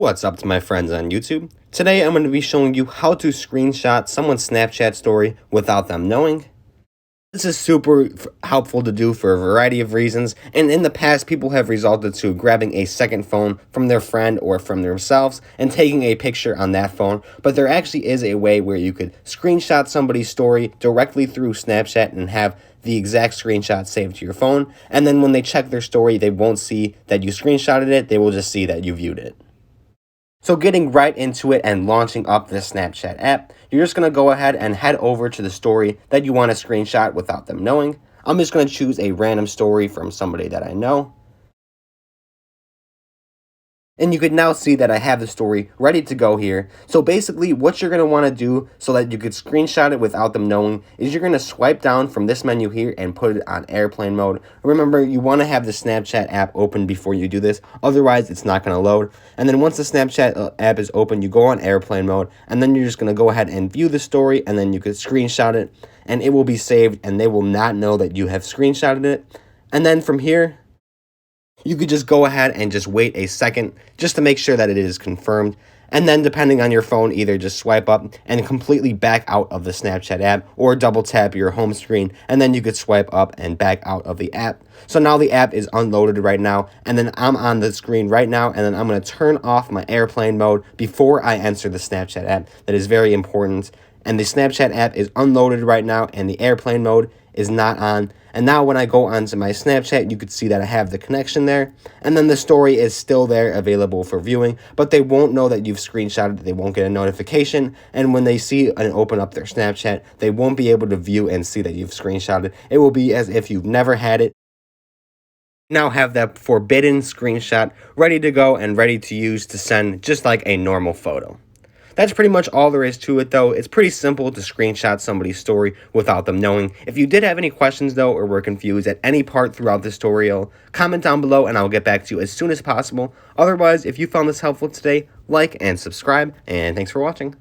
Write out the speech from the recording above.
What's up to my friends on YouTube? Today I'm going to be showing you how to screenshot someone's Snapchat story without them knowing. This is super helpful to do for a variety of reasons, and in the past people have resorted to grabbing a second phone from their friend or from themselves and taking a picture on that phone, but there actually is a way where you could screenshot somebody's story directly through Snapchat and have the exact screenshot saved to your phone, and then when they check their story they won't see that you screenshotted it, they will just see that you viewed it. So getting right into it and launching up the Snapchat app, you're just going to go ahead and head over to the story that you want to screenshot without them knowing. I'm just going to choose a random story from somebody that I know. And you can now see that I have the story ready to go here. So basically what you're going to want to do so that you could screenshot it without them knowing is you're going to swipe down from this menu here and put it on airplane mode. Remember, you want to have the Snapchat app open before you do this, otherwise it's not going to load. And then once the Snapchat app is open, you go on airplane mode, and then you're just going to go ahead and view the story, and then you could screenshot it and it will be saved and they will not know that you have screenshotted it. And then from here, you could just go ahead and just wait a second just to make sure that it is confirmed. And then depending on your phone, either just swipe up and completely back out of the Snapchat app or double tap your home screen and then you could swipe up and back out of the app. So now the app is unloaded right now, and then I'm on the screen right now, and then I'm going to turn off my airplane mode before I enter the Snapchat app. That is very important. And the Snapchat app is unloaded right now and the airplane mode is not on. And now when I go onto my Snapchat, you could see that I have the connection there. And then the story is still there available for viewing, but they won't know that you've screenshotted it. They won't get a notification. And when they see and open up their Snapchat, they won't be able to view and see that you've screenshotted. It will be as if you've never had it. Now have that forbidden screenshot ready to go and ready to use to send just like a normal photo. That's pretty much all there is to it, though. It's pretty simple to screenshot somebody's story without them knowing. If you did have any questions, though, or were confused at any part throughout this tutorial, comment down below and I'll get back to you as soon as possible. Otherwise, if you found this helpful today, like and subscribe, and thanks for watching.